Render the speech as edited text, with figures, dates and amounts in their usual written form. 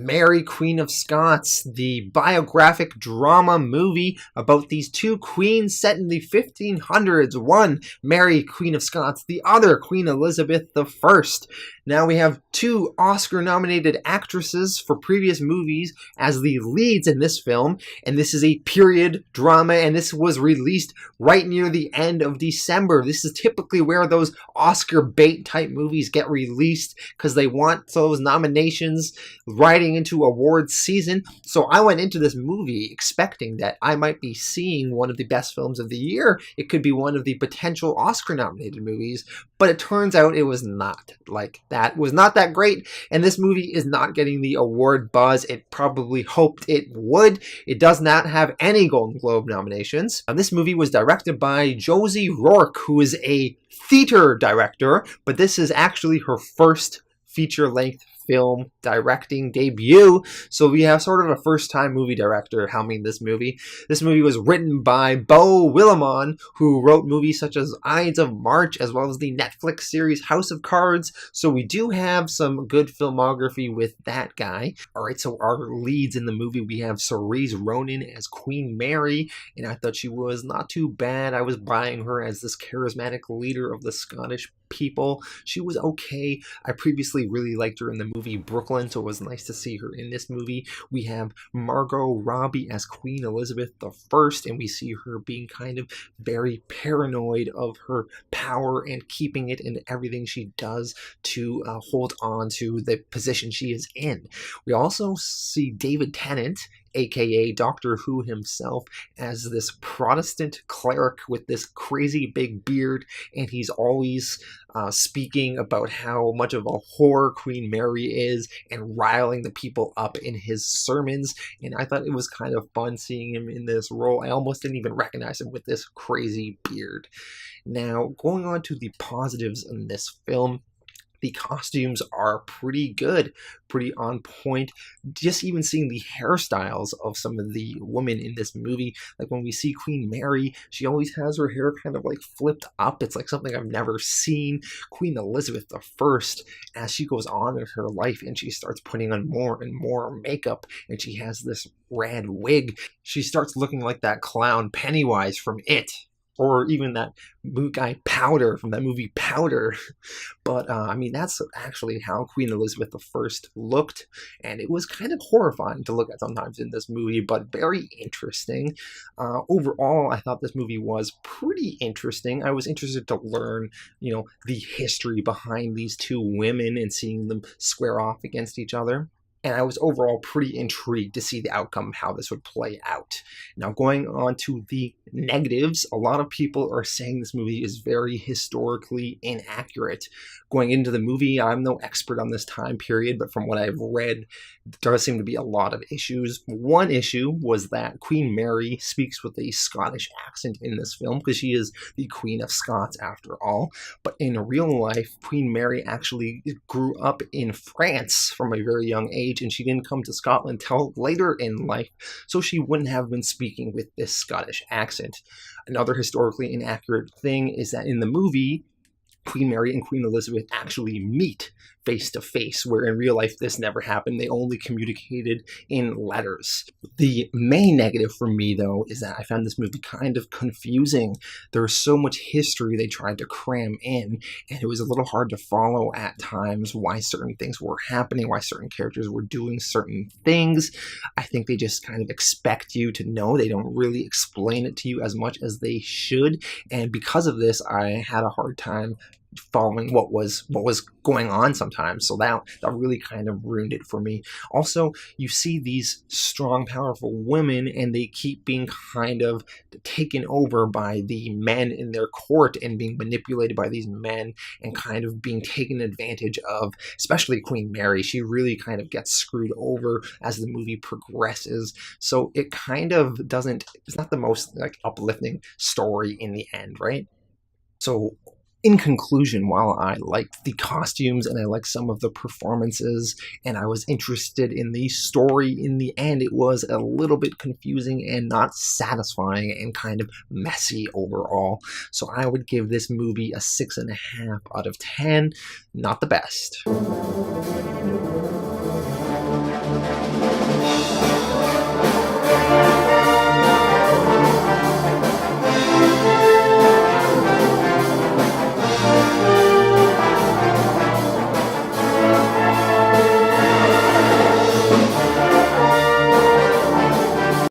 Mary, Queen of Scots, the biographic drama movie about these two queens set in the 1500s. One, Mary, Queen of Scots, the other, Queen Elizabeth I. Now we have two Oscar-nominated actresses for previous movies as the leads in this film, and this is a period drama, and this was released right near the end of December. This is typically where those Oscar bait type movies get released because they want those nominations riding into awards season. So I went into this movie expecting that I might be seeing one of the best films of the year. It could be one of the potential Oscar-nominated movies, but it turns out it was not like that. It was not that great, and this movie is not getting the award buzz it probably hoped it would. It does not have any Golden Globe nominations. This movie was directed by Josie Rourke, who is a theater director, but this is actually her first feature-length film directing debut, so we have sort of a first-time movie director helming this movie. This movie was written by Beau Willimon, who wrote movies such as Ides of March, as well as the Netflix series House of Cards, so we do have some good filmography with that guy. Alright, so our leads in the movie, we have Saoirse Ronan as Queen Mary, and I thought she was not too bad. I was buying her as this charismatic leader of the Scottish people. She was okay. I previously really liked her in the movie Brooklyn, so it was nice to see her in this movie. We have Margot Robbie as Queen Elizabeth I, and we see her being kind of very paranoid of her power and keeping it in everything she does to hold on to the position she is in. We also see David Tennant, aka Doctor Who himself, as this Protestant cleric with this crazy big beard, and he's always speaking about how much of a whore Queen Mary is and riling the people up in his sermons, and I thought it was kind of fun seeing him in this role. I almost didn't even recognize him with this crazy beard. Now, going on to the positives in this film, the costumes are pretty good, pretty on point. Just even seeing the hairstyles of some of the women in this movie, like when we see Queen Mary, she always has her hair kind of like flipped up. It's like something I've never seen. Queen Elizabeth I, as she goes on in her life and she starts putting on more and more makeup, and she has this red wig, she starts looking like that clown Pennywise from It. Or even that guy Powder from that movie Powder. But, I mean, that's actually how Queen Elizabeth I looked. And it was kind of horrifying to look at sometimes in this movie, but very interesting. Overall, I thought this movie was pretty interesting. I was interested to learn, the history behind these two women and seeing them square off against each other. And I was overall pretty intrigued to see the outcome of how this would play out. Now, going on to the negatives, a lot of people are saying this movie is very historically inaccurate. Going into the movie, I'm no expert on this time period, but from what I've read, there does seem to be a lot of issues. One issue was that Queen Mary speaks with a Scottish accent in this film, because she is the Queen of Scots after all. But in real life, Queen Mary actually grew up in France from a very young age, and she didn't come to Scotland till later in life, so she wouldn't have been speaking with this Scottish accent. Another historically inaccurate thing is that in the movie, Queen Mary and Queen Elizabeth actually meet face to face, where in real life this never happened. They only communicated in letters. The main negative for me, though, is that I found this movie kind of confusing. There's so much history they tried to cram in, and it was a little hard to follow at times why certain things were happening, why certain characters were doing certain things. I think they just kind of expect you to know. They don't really explain it to you as much as they should, and because of this, I had a hard time following what was going on sometimes, so that really kind of ruined it for me. Also, you see these strong, powerful women, and they keep being kind of taken over by the men in their court and being manipulated by these men and kind of being taken advantage of, especially Queen Mary. She really kind of gets screwed over as the movie progresses, so it kind of it's not the most uplifting story in the end, right? So in conclusion, while I liked the costumes and I liked some of the performances and I was interested in the story, in the end it was a little bit confusing and not satisfying and kind of messy overall. So I would give this movie a 6.5 out of 10. Not the best.